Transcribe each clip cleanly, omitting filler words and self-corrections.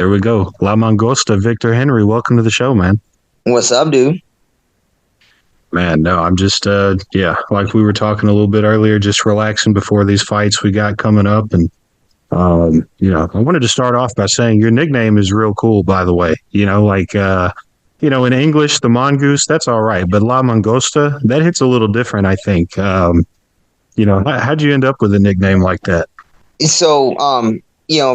There we go. La Mangosta, Victor Henry. Welcome to the show, man. What's up, dude? Man, no, I'm just, like we were talking a little bit earlier, just relaxing before these fights we got coming up. And, I wanted to start off by saying your nickname is real cool, by the way. In English, the mongoose, that's all right. But La Mangosta, that hits a little different, I think. How'd you end up with a nickname like that? So,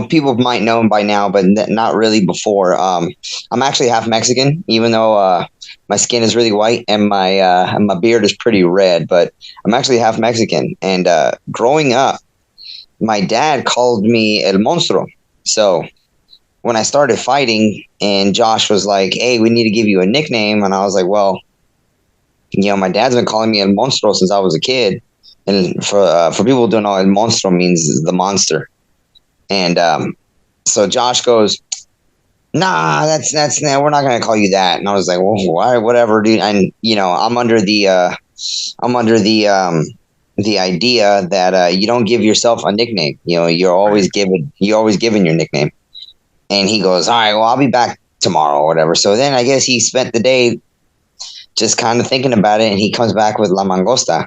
people might know him by now, but not really before. I'm actually half Mexican, even though my skin is really white and my beard is pretty red. But I'm actually half Mexican. And growing up, my dad called me El Monstruo. So when I started fighting, and Josh was like, "Hey, we need to give you a nickname," and I was like, "Well, my dad's been calling me El Monstruo since I was a kid." And for people who don't know, El Monstruo means the monster. And so Josh goes, "Nah, that's we're not gonna call you that." And I was like, "Well, why? Whatever, dude." And I'm under the idea that you don't give yourself a nickname. You're always given your nickname. And he goes, "All right, well, I'll be back tomorrow or whatever." So then I guess he spent the day just kind of thinking about it, and he comes back with La Mangosta.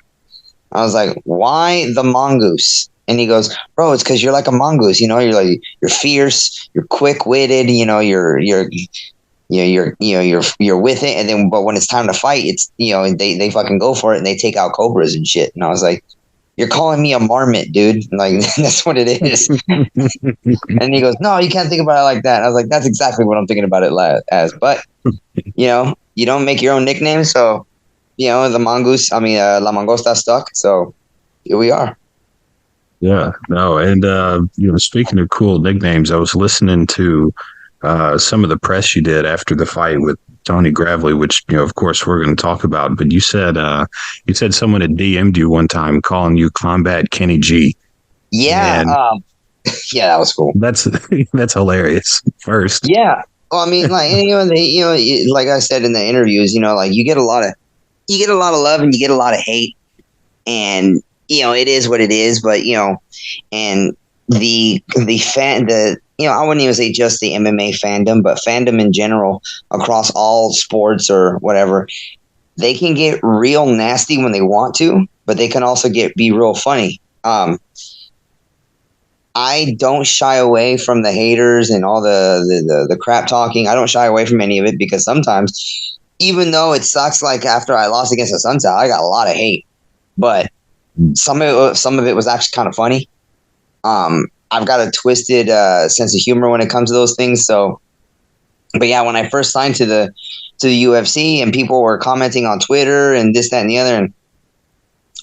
I was like, "Why the mongoose?" And he goes, "Bro, it's because you're like a mongoose. You're fierce, you're quick-witted. You're with it. And then, but when it's time to fight, it's they fucking go for it and they take out cobras and shit." And I was like, "You're calling me a marmot, dude. Like that's what it is." And he goes, "No, you can't think about it like that." And I was like, "That's exactly what I'm thinking about it as." But you don't make your own nickname, so the mongoose. La Mangosta stuck. So here we are. Yeah, no, and speaking of cool nicknames, I was listening to some of the press you did after the fight with Tony Gravely, which of course we're going to talk about. But you said someone had DM'd you one time calling you Combat Kenny G. Yeah, yeah, that was cool. That's hilarious. First, yeah. Well, I mean, like like I said in the interviews, you get a lot of love and you get a lot of hate, and it is what it is. But and the I wouldn't even say just the MMA fandom, but fandom in general across all sports or whatever, they can get real nasty when they want to, but they can also be real funny. I don't shy away from the haters and all the crap talking. I don't shy away from any of it because sometimes, even though it sucks, like after I lost against the Sunset, I got a lot of hate, but some of it was actually kind of funny. I've got a twisted sense of humor when it comes to those things. So, but yeah, when I first signed to the UFC and people were commenting on Twitter and this, that, and the other, and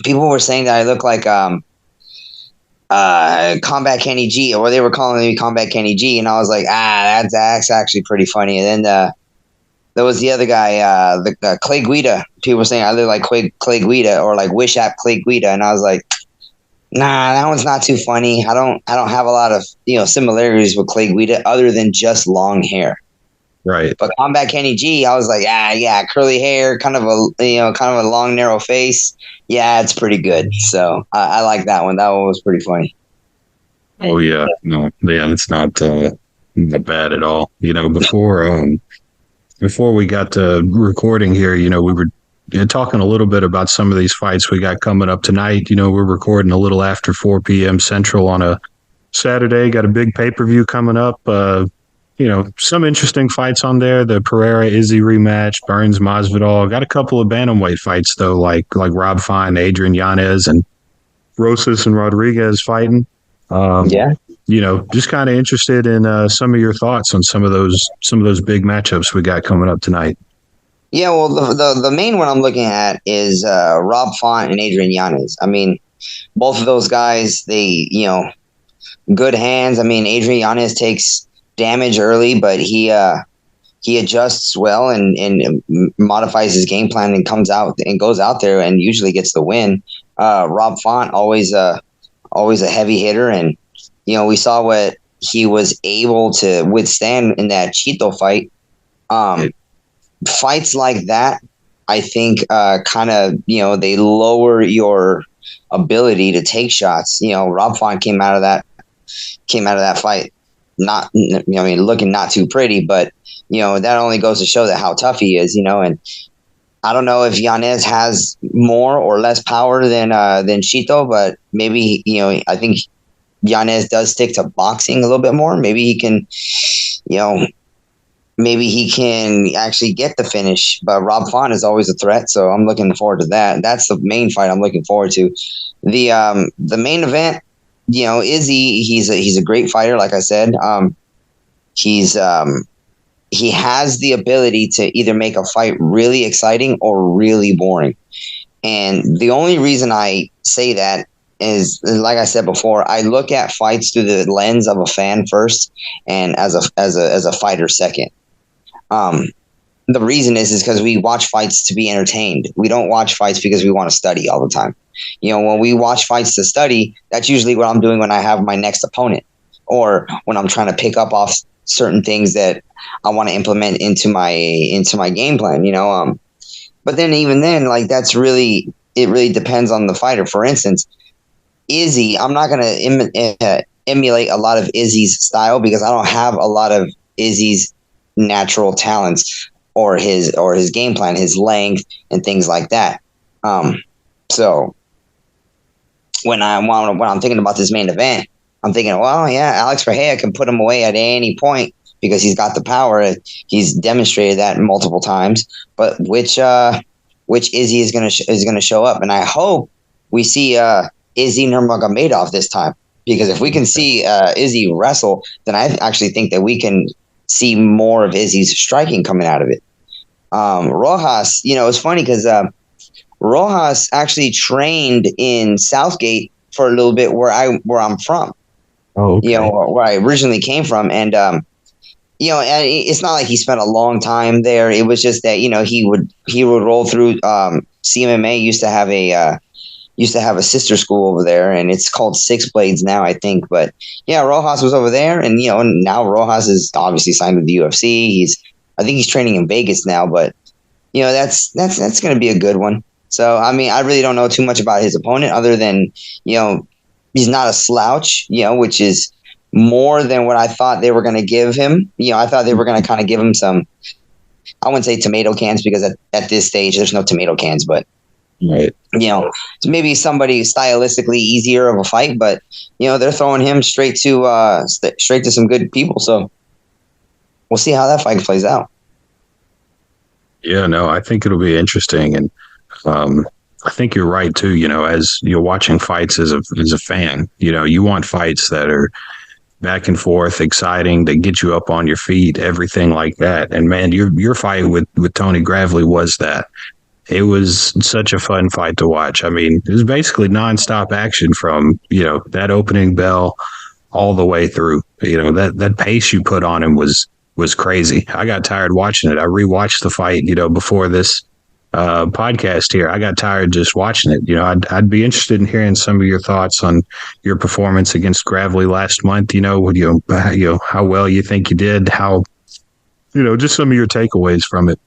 people were saying that I look like Combat Kenny G, or they were calling me Combat Kenny G, and I was like, that's actually pretty funny. And then there was the other guy, the Clay Guida. People were saying I look like Clay Guida or like Wish App Clay Guida, and I was like, nah, that one's not too funny. I don't have a lot of similarities with Clay Guida other than just long hair. Right. But Combat Kenny G, I was like, yeah, curly hair, kind of a long narrow face. Yeah, it's pretty good. So I like that one. That one was pretty funny. Oh yeah, no, yeah, it's not bad at all. Before we got to recording here, we were talking a little bit about some of these fights we got coming up tonight. We're recording a little after 4 p.m. Central on a Saturday. Got a big pay-per-view coming up. Some interesting fights on there. The Pereira-Izzy rematch, Burns Masvidal. Got a couple of bantamweight fights though, like Rob Fine, Adrian Yanez, and Rosas and Rodriguez fighting. Just kind of interested in some of your thoughts on some of those big matchups we got coming up tonight. Yeah, well, the main one I'm looking at is Rob Font and Adrian Yanez. I mean, both of those guys, they good hands. I mean, Adrian Yanez takes damage early, but he adjusts well and modifies his game plan and goes out there and usually gets the win. Rob Font always a heavy hitter, and we saw what he was able to withstand in that Chito fight. Fights like that, I think, kind of they lower your ability to take shots. Rob Font came out of that fight not, looking not too pretty, but, that only goes to show that how tough he is, and I don't know if Yanez has more or less power than Chito, but maybe, I think Yanez does stick to boxing a little bit more. Maybe he can, maybe he can actually get the finish. But Rob Font is always a threat, so I'm looking forward to that. That's the main fight I'm looking forward to. The main event, Izzy, he's a great fighter. Like I said, he has the ability to either make a fight really exciting or really boring. And the only reason I say that is, like I said before, I look at fights through the lens of a fan first, and as a fighter second. The reason is because we watch fights to be entertained. We don't watch fights because we want to study all the time. When we watch fights to study, that's usually what I'm doing when I have my next opponent, or when I'm trying to pick up off certain things that I want to implement into my game plan. But then even then, like, it really depends on the fighter. For instance, Izzy, I'm not going to emulate a lot of Izzy's style because I don't have a lot of Izzy's natural talents or his game plan, his length and things like that. So when I'm thinking about this main event, I'm thinking, well, yeah, Alex Ferreira can put him away at any point because he's got the power. He's demonstrated that multiple times. But which Izzy is gonna show up? And I hope we see Izzy Nurmagomedov this time, because if we can see Izzy wrestle, then I actually think that we can see more of Izzy's striking coming out of it. Rojas, it's funny because Rojas actually trained in Southgate for a little bit where I'm from. Oh, okay. Where I originally came from, and and it's not like he spent a long time there. It was just that he would roll through. CMMA used to have a sister school over there, and it's called Six Blades now, I think. But yeah, Rojas was over there, and now Rojas is obviously signed with the UFC. I think he's training in Vegas now, but that's going to be a good one. So I mean, I really don't know too much about his opponent other than he's not a slouch, which is more than what I thought they were going to give him. I thought they were going to kind of give him some, I wouldn't say tomato cans because at this stage there's no tomato cans, but right. Maybe somebody stylistically easier of a fight, but they're throwing him straight to some good people. So we'll see how that fight plays out. Yeah, no, I think it'll be interesting, and I think you're right too. As you're watching fights as a fan, you want fights that are back and forth, exciting, that get you up on your feet, everything like that. And man, your fight with Tony Gravely was that. It was such a fun fight to watch. I mean, it was basically nonstop action from that opening bell all the way through. That pace you put on him was crazy. I got tired watching it. I rewatched the fight, before this podcast here. I got tired just watching it. I'd be interested in hearing some of your thoughts on your performance against Gravely last month. How well you think you did, how, just some of your takeaways from it.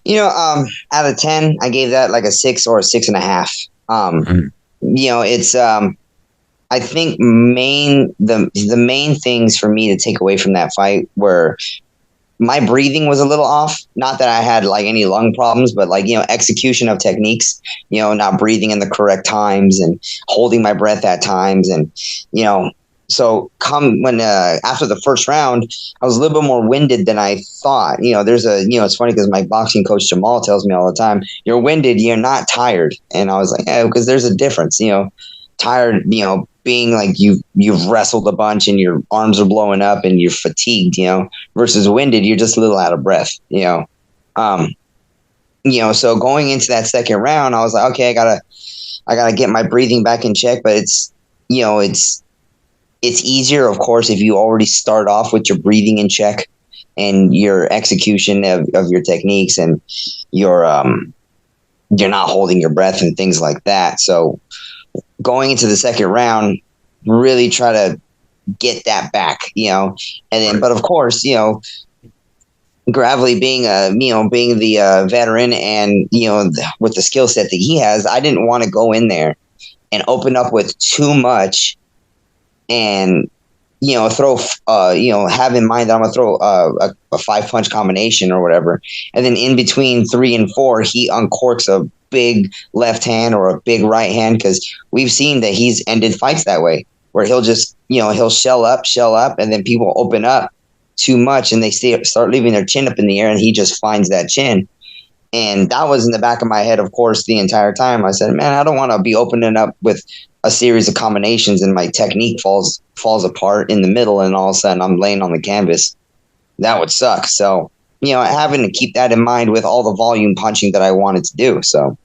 Out of 10, I gave that like a 6 or a 6.5. It's I think the main things for me to take away from that fight were my breathing was a little off. Not that I had like any lung problems, but like, execution of techniques, not breathing in the correct times and holding my breath at times. And, so after the first round, I was a little bit more winded than I thought. It's funny because my boxing coach Jamal tells me all the time, you're winded, you're not tired. And I was like, yeah, because there's a difference, tired, being like you've wrestled a bunch and your arms are blowing up and you're fatigued, versus winded, you're just a little out of breath, so going into that second round, I was like, okay, I gotta get my breathing back in check, but it's easier, of course, if you already start off with your breathing in check and your execution of your techniques and you're not holding your breath and things like that. So going into the second round, really try to get that back, and then, but of course, Gravely being the veteran and, with the skill set that he has, I didn't want to go in there and open up with too much and have in mind that I'm going to throw a 5-punch combination or whatever. And then in between 3 and 4, he uncorks a big left hand or a big right hand, because we've seen that he's ended fights that way, where he'll just, he'll shell up, and then people open up too much and they start leaving their chin up in the air, and he just finds that chin. And that was in the back of my head, of course, the entire time. I said, man, I don't want to be opening up with a series of combinations and my technique falls apart in the middle, and all of a sudden I'm laying on the canvas. That would suck. So, having to keep that in mind with all the volume punching that I wanted to do. So,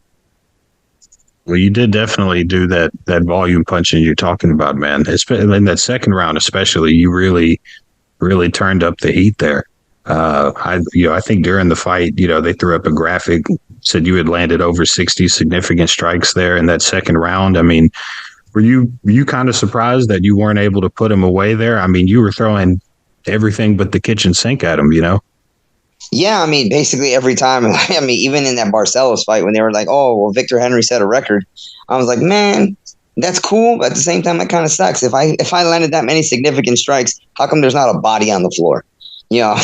well, you did definitely do that volume punching you're talking about, man. In that second round, especially, you really, really turned up the heat there. I think during the fight, they threw up a graphic, said you had landed over 60 significant strikes there in that second round. I mean, were you kind of surprised that you weren't able to put him away there? I mean, you were throwing everything but the kitchen sink at him, Yeah, I mean, basically every time. I mean, even in that Barcelos fight, when they were like, "Oh, well, Victor Henry set a record," I was like, "Man, that's cool." But at the same time, that kind of sucks. If I landed that many significant strikes, how come there's not a body on the floor? I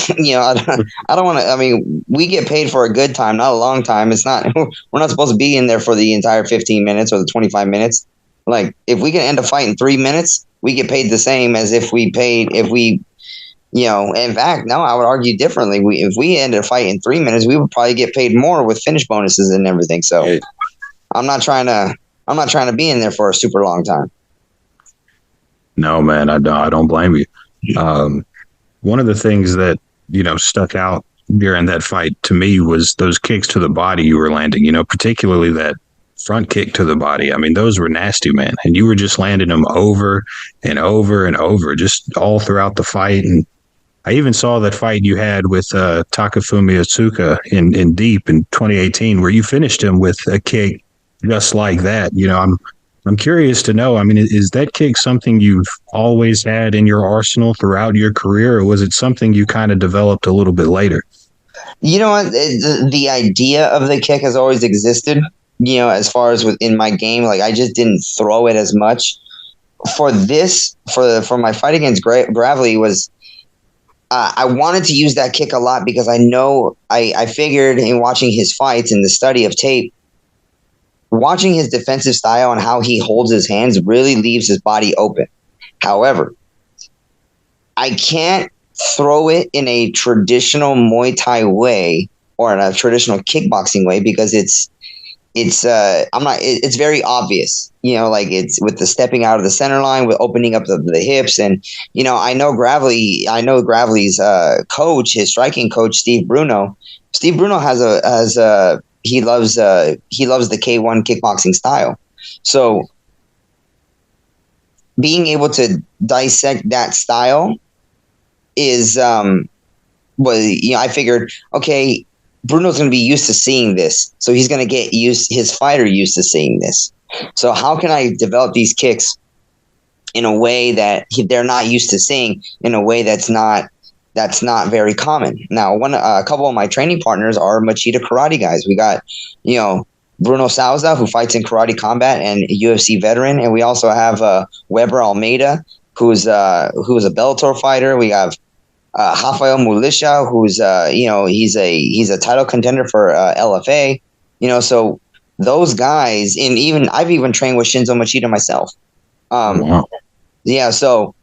don't want to. I mean, we get paid for a good time, not a long time. It's not. We're not supposed to be in there for the entire 15 minutes or the 25 minutes. Like, if we can end a fight in 3 minutes, we get paid the same as if we. In fact, no, I would argue differently. If we ended a fight in 3 minutes, we would probably get paid more with finish bonuses and everything. So, I'm not trying to be in there for a super long time. No, man, I don't blame you. One of the things that, stuck out during that fight to me was those kicks to the body you were landing, particularly that front kick to the body. I mean, those were nasty, man. And you were just landing them over and over and over, just all throughout the fight. And I even saw that fight you had with Takafumi Otsuka in Deep in 2018, where you finished him with a kick just like that. I'm curious to know, I mean, is that kick something you've always had in your arsenal throughout your career, or was it something you kind of developed a little bit later? You know what? The idea of the kick has always existed, as far as within my game. Like, I just didn't throw it as much. For my fight against Gravely was, I wanted to use that kick a lot because I figured in watching his fights and the study of tape, watching his defensive style and how he holds his hands really leaves his body open. However, I can't throw it in a traditional Muay Thai way or in a traditional kickboxing way because it's very obvious, it's with the stepping out of the center line, with opening up the hips. And, I know Gravely's coach, his striking coach, Steve Bruno he loves the K1 kickboxing style. So being able to dissect that style is, I figured, okay, Bruno's going to be used to seeing this. So he's going to get his fighter used to seeing this. So how can I develop these kicks in a way that they're not used to seeing, in a way that's not very common? Now, a couple of my training partners are Machida karate guys. We got, Bruno Souza, who fights in Karate Combat and a UFC veteran, and we also have Weber Almeida, who's a Bellator fighter. We have Rafael Mulisha, who's he's a title contender for LFA. So those guys, and I've even trained with Shinzo Machida myself. Wow. Yeah, so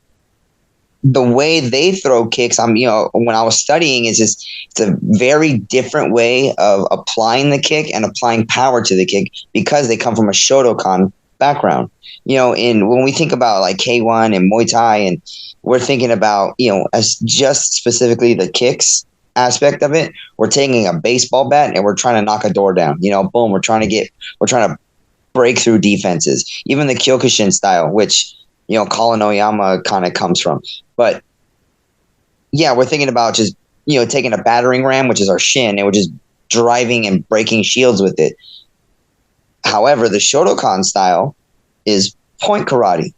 the way they throw kicks, when I was studying, it's a very different way of applying the kick and applying power to the kick because they come from a Shotokan background. When we think about like K1 and Muay Thai, and we're thinking about, as just specifically the kicks aspect of it, we're taking a baseball bat and we're trying to knock a door down. Boom, we're trying to break through defenses. Even the Kyokushin style, which Colin Oyama kind of comes from. But yeah, we're thinking about just, taking a battering ram, which is our shin, and we're just driving and breaking shields with it. However, the Shotokan style is point karate.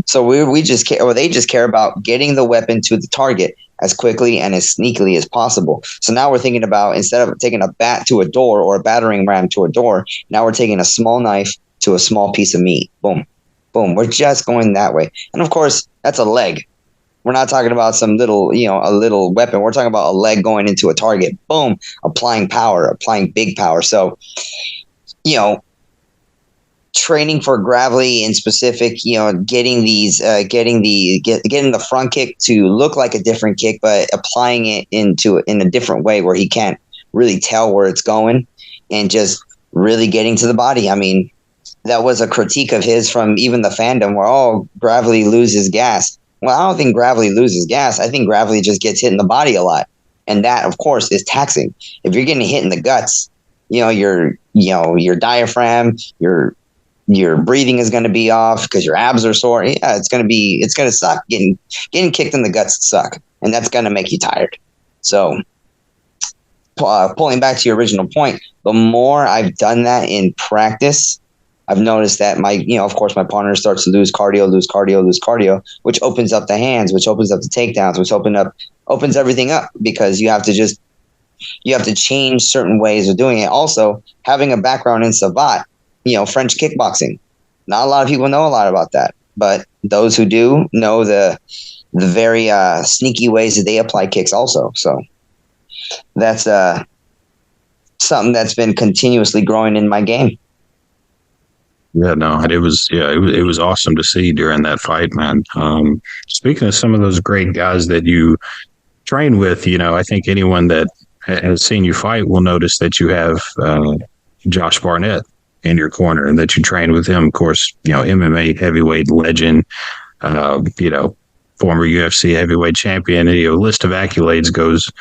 So they just care about getting the weapon to the target as quickly and as sneakily as possible. So now we're thinking about, instead of taking a bat to a door or a battering ram to a door, now we're taking a small knife to a small piece of meat. Boom. Boom. We're just going that way. And of course, that's a leg. We're not talking about some little, a little weapon. We're talking about a leg going into a target. Boom, applying power, applying big power. So, training for Gravely in specific, getting the front kick to look like a different kick, but applying it in a different way where he can't really tell where it's going, and just really getting to the body. I mean, that was a critique of his from even the fandom where, Gravely loses gas. Well, I don't think Gravely loses gas. I think Gravely just gets hit in the body a lot. And that, of course, is taxing. If you're getting hit in the guts, your diaphragm, your breathing is going to be off because your abs are sore. Yeah, it's going to suck. Getting kicked in the guts suck. And that's going to make you tired. So pulling back to your original point, the more I've done that in practice, I've noticed that of course, my partner starts to lose cardio, which opens up the hands, which opens up the takedowns, which opens everything up, because you have to change certain ways of doing it. Also, having a background in Savate, French kickboxing. Not a lot of people know a lot about that, but those who do know the very sneaky ways that they apply kicks also. So that's something that's been continuously growing in my game. Yeah, no, it was awesome to see during that fight, man. Speaking of some of those great guys that you train with, I think anyone that has seen you fight will notice that you have Josh Barnett in your corner, and that you train with him. Of course, MMA heavyweight legend, former UFC heavyweight champion. List of accolades goes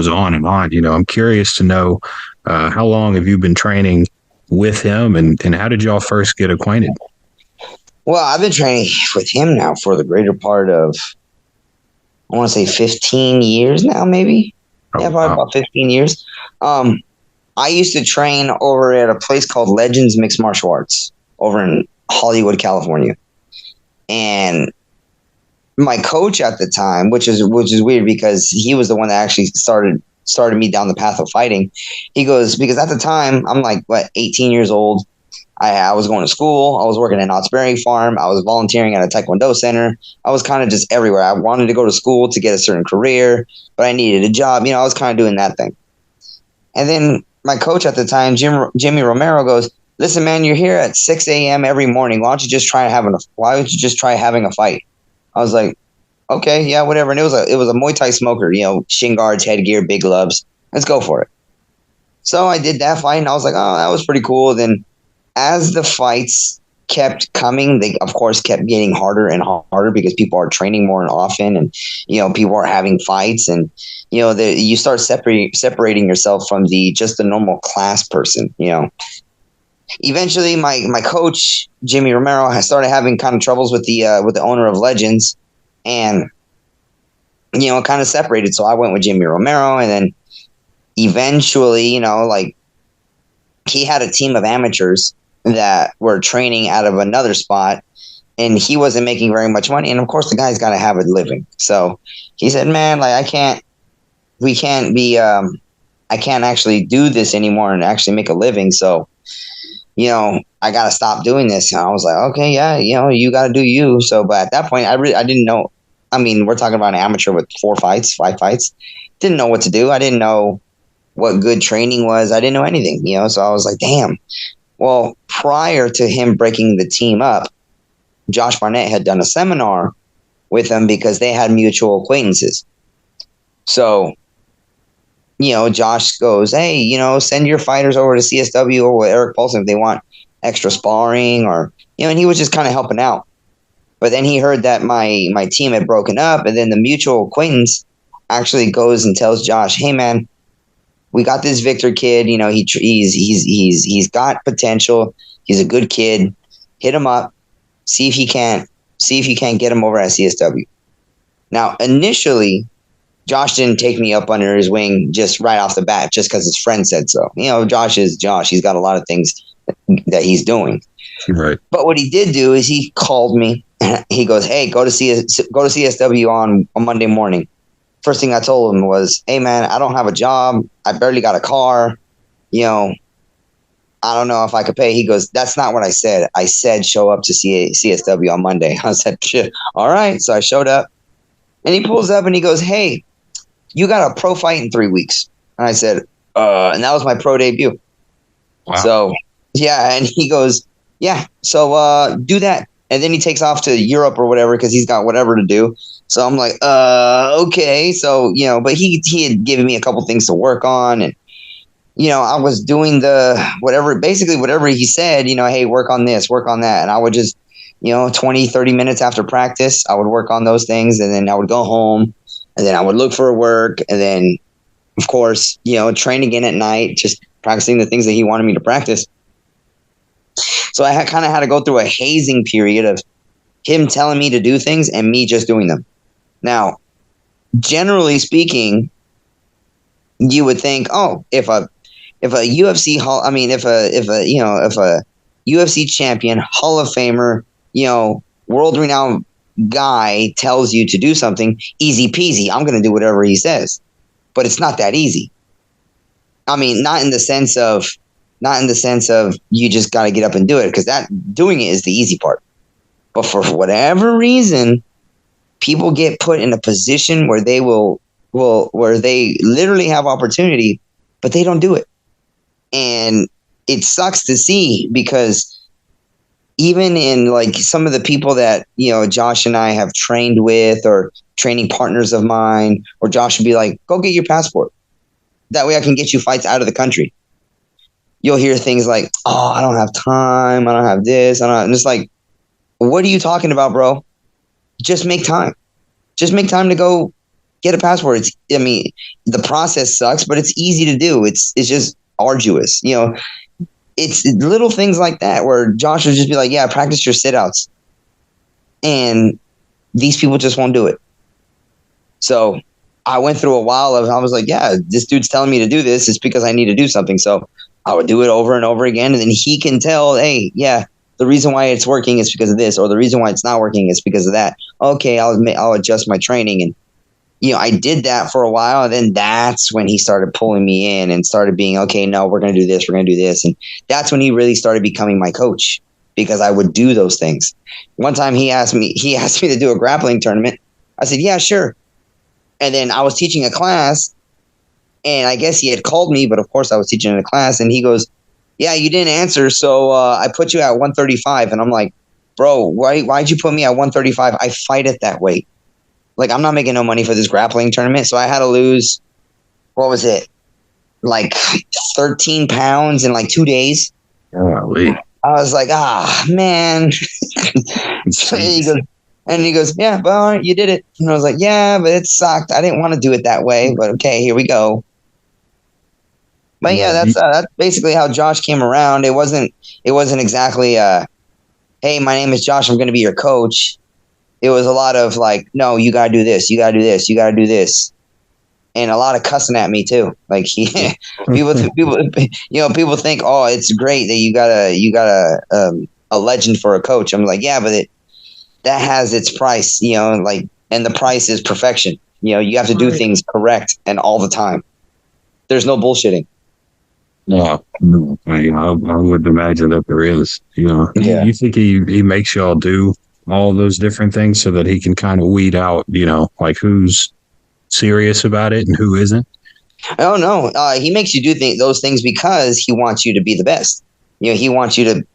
on and on. I'm curious to know how long have you been training with him, and how did y'all first get acquainted? Well, I've been training with him now for the greater part of, I want to say 15 years now, maybe. Yeah, probably about 15 years. I used to train over at a place called Legends Mixed Martial Arts over in Hollywood, California. And my coach at the time, which is weird because he was the one that actually started me down the path of fighting. He goes, because at the time I'm 18 years old. I was going to school. I was working at Knott's Berry Farm. I was volunteering at a Taekwondo center. I was kind of just everywhere. I wanted to go to school to get a certain career, but I needed a job. I was kind of doing that thing. And then my coach at the time, Jimmy Romero, goes, "Listen, man, you're here at 6 a.m. every morning. Why don't you just try having a fight?" I was like, okay, yeah, whatever. And it was a Muay Thai smoker, shin guards, headgear, big gloves. Let's go for it. So I did that fight, and I was like, oh, that was pretty cool. Then as the fights kept coming, they of course kept getting harder and harder because people are training more and often, and people are having fights, and you start separating yourself from just the normal class person. Eventually, my coach Jimmy Romero has started having kind of troubles with the owner of Legends, and kind of separated. So I went with Jimmy Romero, and then eventually, he had a team of amateurs that were training out of another spot, and he wasn't making very much money. And of course, the guy's got to have a living. So he said, "Man, I can't actually do this anymore and actually make a living. So, I got to stop doing this." And I was like, okay, yeah, you got to do you. So, but at that point, I didn't know. I mean, we're talking about an amateur with 5 fights. Didn't know what to do. I didn't know what good training was. I didn't know anything, so I was like, damn. Well, prior to him breaking the team up, Josh Barnett had done a seminar with him because they had mutual acquaintances. So, Josh goes, "Hey, send your fighters over to CSW or with Eric Paulson if they want extra sparring," or, and he was just kind of helping out. But then he heard that my team had broken up, and then the mutual acquaintance actually goes and tells Josh, "Hey, man, we got this Victor kid. He's got potential. He's a good kid. Hit him up. See if you can't get him over at CSW." Now, initially, Josh didn't take me up under his wing just right off the bat, just because his friend said so. Josh is Josh. He's got a lot of things that he's doing. Right. But what he did do is he called me. He goes, "Hey, go to CSW on a Monday morning." First thing I told him was, "Hey, man, I don't have a job. I barely got a car. I don't know if I could pay." He goes, "That's not what I said. I said show up to CSW on Monday." I said, "Shit, all right." So I showed up. And he pulls up and he goes, "Hey, you got a pro fight in 3 weeks." And I said, and that was my pro debut. Wow. So, yeah. And he goes, "Yeah, so do that." And then he takes off to Europe or whatever because he's got whatever to do. So I'm like, okay. So, but he had given me a couple things to work on. And, I was doing basically whatever he said, hey, work on this, work on that. And I would just, 20, 30 minutes after practice, I would work on those things. And then I would go home and then I would look for work. And then, of course, train again at night, just practicing the things that he wanted me to practice. So I kind of had to go through a hazing period of him telling me to do things and me just doing them. Now, generally speaking, you would think, oh, if a UFC if a UFC champion, Hall of Famer, world renowned guy tells you to do something, easy peasy, I'm going to do whatever he says. But it's not that easy. I mean, not in the sense of you just got to get up and do it, because doing it is the easy part. But for whatever reason, people get put in a position where they where they literally have opportunity, but they don't do it. And it sucks to see, because even in like some of the people that, Josh and I have trained with, or training partners of mine, or Josh would be like, "Go get your passport. That way I can get you fights out of the country." You'll hear things like, "Oh, I don't have time. I don't have this. I'm just like, what are you talking about, bro? Just make time. Just make time to go get a passport." The process sucks, but it's easy to do. It's just arduous. It's little things like that where Josh would just be like, "Yeah, practice your sit-outs." And these people just won't do it. So I went through a while I was like, yeah, this dude's telling me to do this. It's because I need to do something. So I would do it over and over again. And then he can tell, hey, yeah, the reason why it's working is because of this, or the reason why it's not working is because of that. Okay, I'll adjust my training. And, I did that for a while. And then that's when he started pulling me in and started being, okay, no, we're going to do this. We're going to do this. And that's when he really started becoming my coach, because I would do those things. One time he asked me to do a grappling tournament. I said, yeah, sure. And then I was teaching a class, and I guess he had called me, but of course I was teaching in a class, and he goes, "Yeah, you didn't answer, so I put you at 135. And I'm like, "Bro, why'd you put me at 135? I fight at that weight. Like, I'm not making no money for this grappling tournament." So I had to lose, what was it, like 13 pounds in like 2 days. Golly. I was like, man. And he goes, "Yeah, well, you did it." And I was like, "Yeah, but it sucked. I didn't want to do it that way, but okay, here we go." But yeah, that's basically how Josh came around. It wasn't exactly, "Hey, my name is Josh. I'm going to be your coach." It was a lot of like, "No, you got to do this. You got to do this. You got to do this." And a lot of cussing at me too. Like people think, "Oh, it's great that you got a legend for a coach." I'm like, "Yeah, but that has its price, and the price is perfection. You have to do things correct and all the time. There's no bullshitting." No, I would imagine that there is. Yeah. You think he makes y'all do all those different things so that he can kind of weed out, like who's serious about it and who isn't? Oh no, he makes you do those things because he wants you to be the best. He wants you to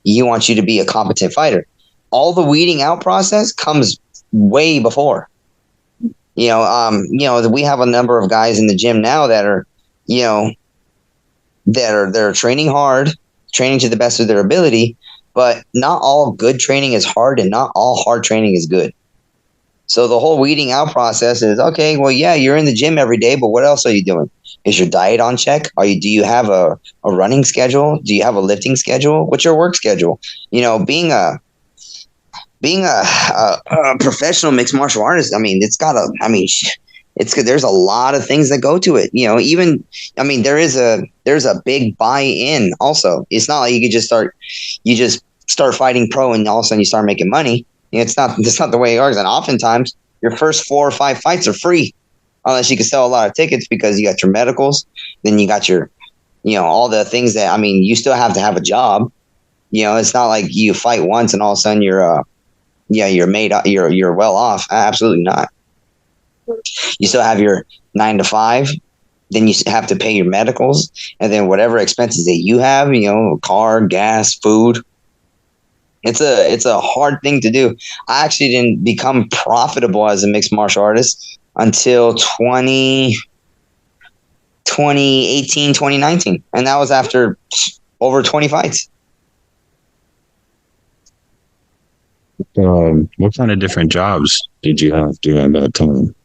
be a competent fighter. All the weeding out process comes way before. We have a number of guys in the gym now that are, they're training hard, training to the best of their ability, but not all good training is hard and not all hard training is good. So the whole weeding out process is, okay, well, yeah, you're in the gym every day, but what else are you doing? Is your diet on check? Do you have a running schedule? Do you have a lifting schedule? What's your work schedule? Being a professional mixed martial artist, there's a lot of things that go to it. There's a big buy-in also. It's not like you just start fighting pro and all of a sudden you start making money. It's not the way it works. And oftentimes your first 4 or 5 fights are free, unless you can sell a lot of tickets because you got your medicals, then you got your, all the things that, you still have to have a job. It's not like you fight once and all of a sudden you're well off. Absolutely not. You still have your 9 to 5. Then you have to pay your medicals, and then whatever expenses that you have, car, gas, food. It's a hard thing to do. I actually didn't become profitable as a mixed martial artist until 2018, 2019. And that was after over 20 fights. What kind of different jobs did you have during that time?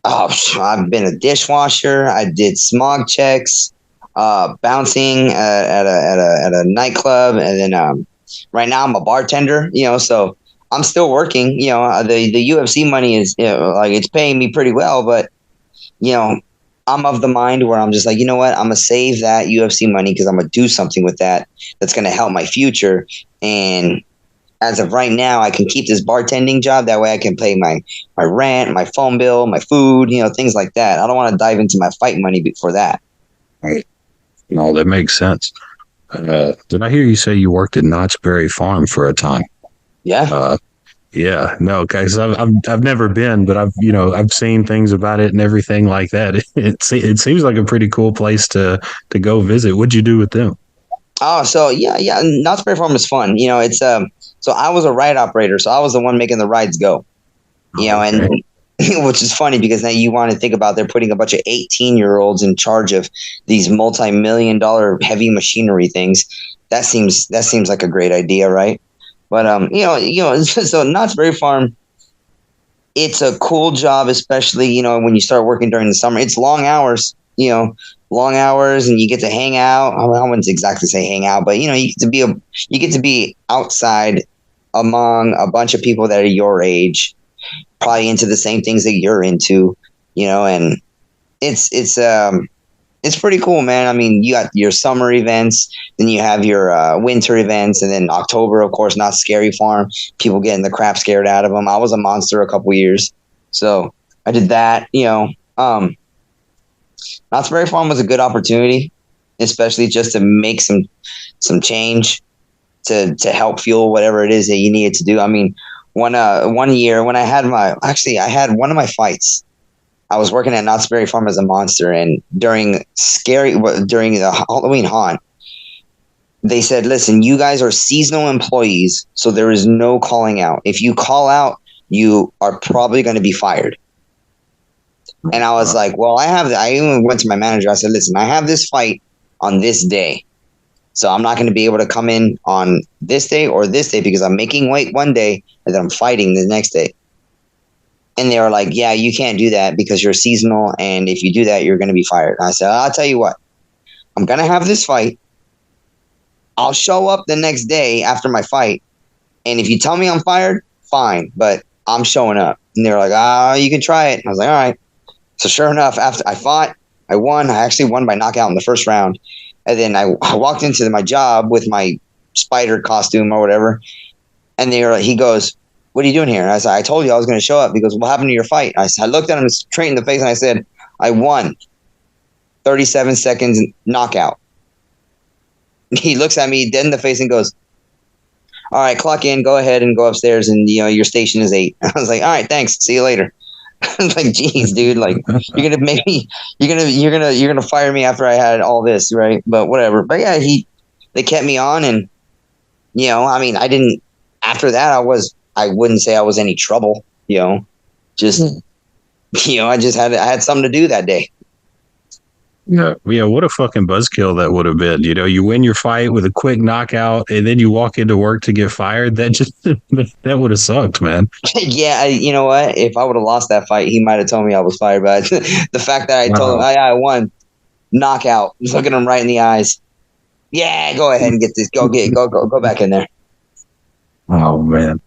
Oh, I've been a dishwasher. I did smog checks, bouncing at a nightclub, and then right now I'm a bartender. So I'm still working. The UFC money is like it's paying me pretty well, but I'm of the mind where I'm just like, you know what, I'm gonna save that UFC money because I'm gonna do something with that that's gonna help my future. And as of right now, I can keep this bartending job. That way I can pay my rent, my phone bill, my food, things like that. I don't want to dive into my fight money before that. Right. No, that makes sense. Did I hear you say you worked at Knott's Berry Farm for a time? Yeah. Yeah. No, guys, I've never been, but I've seen things about it and everything like that. It seems like a pretty cool place to go visit. What'd you do with them? Oh, so yeah. Knott's Berry Farm is fun. It's so I was a ride operator, so I was the one making the rides go. And which is funny because now you want to think about they're putting a bunch of 18-year-olds in charge of these multi-million-dollar heavy machinery things. That seems like a great idea, right? But so Knott's Berry Farm, it's a cool job, especially when you start working during the summer. It's long hours, and you get to hang out. I wouldn't exactly say hang out, but you get to be outside among a bunch of people that are your age, probably into the same things that you're into, and it's pretty cool, man. I mean, you got your summer events, then you have your winter events, and then October, of course, Knott's Scary Farm. People getting the crap scared out of them. I was a monster a couple years, so I did that. Knott's Berry Farm was a good opportunity, especially just to make some change to help fuel whatever it is that you needed to do. I mean, one year when I had one of my fights, I was working at Knott's Berry Farm as a monster, and during the Halloween haunt, they said, listen, you guys are seasonal employees, so there is no calling out. If you call out, you are probably going to be fired. And I was like, well, I even went to my manager. I said, listen, I have this fight on this day, so I'm not going to be able to come in on this day or this day because I'm making weight one day and then I'm fighting the next day. And they were like, yeah, you can't do that because you're seasonal, and if you do that, you're going to be fired. And I said, I'll tell you what, I'm going to have this fight. I'll show up the next day after my fight, and if you tell me I'm fired, fine, but I'm showing up. And they were like, you can try it. And I was like, all right. So sure enough, after I fought, I won. I actually won by knockout in the first round. And then I walked into my job with my spider costume or whatever. And he goes, what are you doing here? And I said, I told you I was going to show up. He goes, what happened to your fight? I looked at him straight in the face and I said, I won. 37 seconds knockout. He looks at me dead in the face and goes, all right, clock in, go ahead and go upstairs, and your station is 8. I was like, all right, thanks. See you later. I was like, geez, dude, like you're gonna make me, you're gonna fire me after I had all this, right? But whatever. But yeah, they kept me on, and I mean, I didn't. After that, I wouldn't say I was any trouble, just I had something to do that day. Yeah, what a fucking buzzkill that would have been. You win your fight with a quick knockout, and then you walk into work to get fired. That would have sucked, man. Yeah, you know what? If I would have lost that fight, he might have told me I was fired. But the fact that I told him I won, knockout, looking him right in the eyes. Yeah, go ahead and get this. Go back in there. Oh man.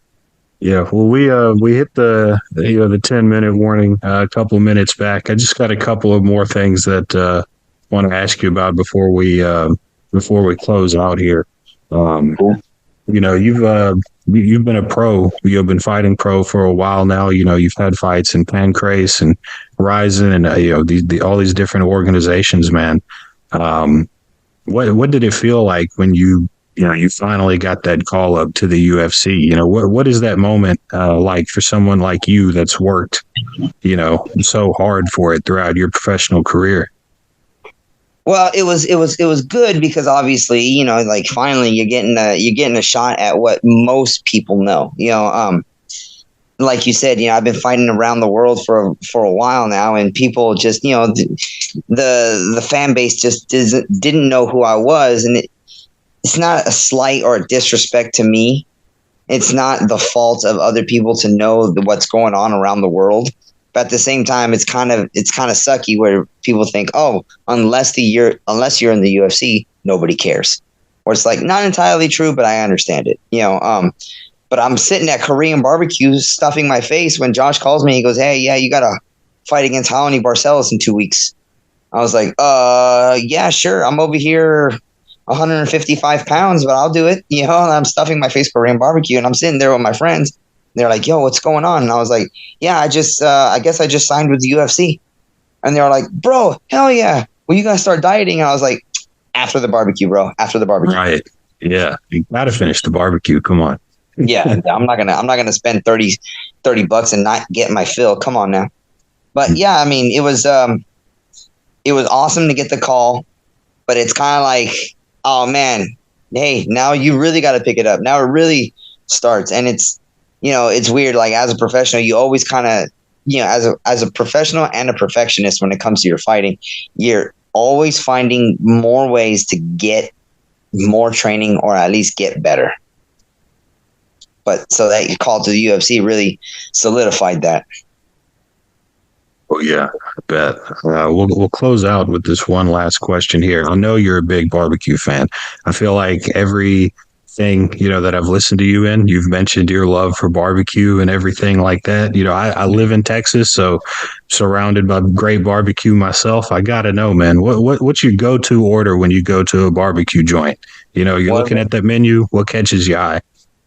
Yeah, well, we hit the 10-minute warning a couple of minutes back. I just got a couple of more things that I want to ask you about before we close out here. Cool. You've been a pro. You've been fighting pro for a while now. You've had fights in Pancrase and Horizon and all these different organizations, man. What did it feel like when you you finally got that call up to the UFC. What is that moment like for someone like you that's worked, so hard for it throughout your professional career? Well, it was good because obviously, like finally you're getting a shot at what most people know. Like you said, I've been fighting around the world for a while now, and people just, the fan base just didn't know who I was, and it's not a slight or a disrespect to me. It's not the fault of other people to know what's going on around the world. But at the same time, it's kind of sucky where people think, oh, unless you're in the UFC, nobody cares. Or it's like not entirely true, but I understand it. But I'm sitting at Korean barbecue, stuffing my face when Josh calls me. He goes, "Hey, yeah, you got to fight against Holony Barcelos in 2 weeks." I was like, yeah, sure. I'm over here 155 pounds, but I'll do it. And I'm stuffing my face Korean barbecue, and I'm sitting there with my friends. They're like, "Yo, what's going on?" And I was like, "Yeah, I guess I just signed with the UFC." And they were like, "Bro, hell yeah. Well, you guys start dieting." And I was like, "After the barbecue, bro. After the barbecue." Right. Yeah. You got to finish the barbecue. Come on. Yeah, I'm not gonna spend $30 and not get my fill. Come on now. But yeah, I mean, it was awesome to get the call, but it's kind of like, oh man, hey, now you really got to pick it up. Now it really starts, and it's weird. Like as a professional, you always kind of as a professional and a perfectionist when it comes to your fighting, you're always finding more ways to get more training or at least get better. But so that call to the UFC really solidified that. Oh, yeah, I bet. We'll close out with this one last question here. I know you're a big barbecue fan. I feel like everything, that I've listened to you in, you've mentioned your love for barbecue and everything like that. I live in Texas, so surrounded by great barbecue myself. I got to know, man, what's your go-to order when you go to a barbecue joint? You're looking at that menu. What catches your eye?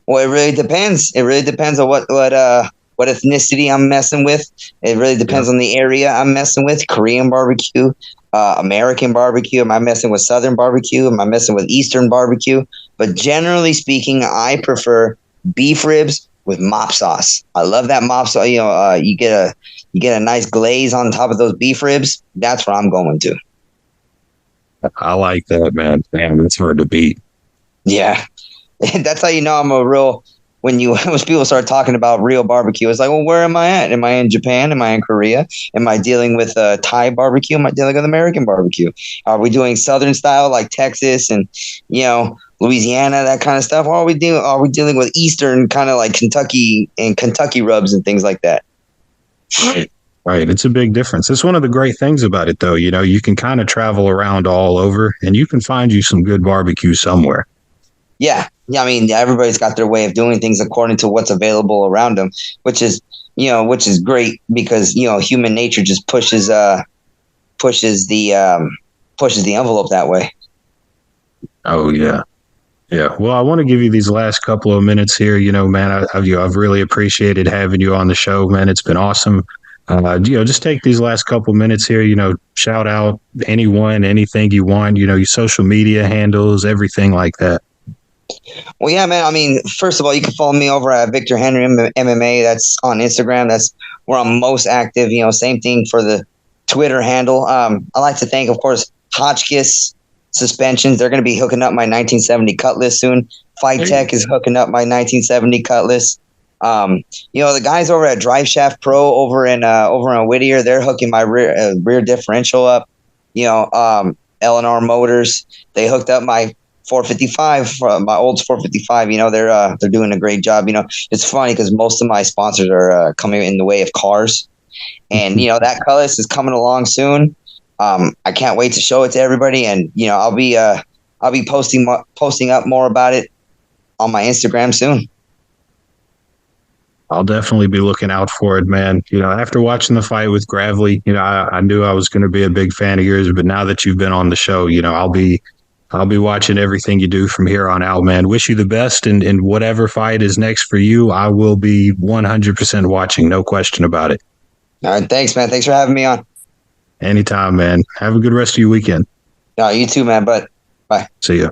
Well, it really depends. It really depends on what ethnicity I'm messing with. It really depends on the area I'm messing with. Korean barbecue, American barbecue. Am I messing with Southern barbecue? Am I messing with Eastern barbecue? But generally speaking, I prefer beef ribs with mop sauce. I love that mop sauce. You get a nice glaze on top of those beef ribs. That's what I'm going to. I like that, man. Damn, that's hard to beat. Yeah. That's how you know I'm a real. When people start talking about real barbecue, it's like, well, where am I at? Am I in Japan? Am I in Korea? Am I dealing with Thai barbecue? Am I dealing with American barbecue? Are we doing Southern style like Texas and Louisiana, that kind of stuff? Or are we dealing with Eastern kind of like Kentucky and Kentucky rubs and things like that? Right. It's a big difference. It's one of the great things about it, though. You can kind of travel around all over, and you can find you some good barbecue somewhere. Yeah. I mean, everybody's got their way of doing things according to what's available around them, which is great because, human nature just pushes the envelope that way. Oh, yeah. Yeah. Well, I want to give you these last couple of minutes here. Man, I've really appreciated having you on the show, man. It's been awesome. Just take these last couple minutes here, shout out anyone, anything you want, your social media handles, everything like that. Well, yeah, man. I mean, first of all, you can follow me over at Victor Henry MMA. That's on Instagram. That's where I'm most active. Same thing for the Twitter handle. I like to thank, of course, Hotchkiss Suspensions. They're going to be hooking up my 1970 Cutlass soon. Fight Tech is hooking up my 1970 Cutlass. The guys over at Drive Shaft Pro over in Whittier, they're hooking my rear differential up. L&R Motors, they hooked up my 455, my old 455. They're doing a great job. It's funny because most of my sponsors are coming in the way of cars, and that Cutlass is coming along soon. I can't wait to show it to everybody, and I'll be posting up more about it on my Instagram soon. I'll definitely be looking out for it, man. After watching the fight with Gravely, I knew I was going to be a big fan of yours, but now that you've been on the show, I'll be watching everything you do from here on out, man. Wish you the best, and whatever fight is next for you, I will be 100% watching. No question about it. All right. Thanks, man. Thanks for having me on. Anytime, man. Have a good rest of your weekend. No, you too, man. But bye. See ya.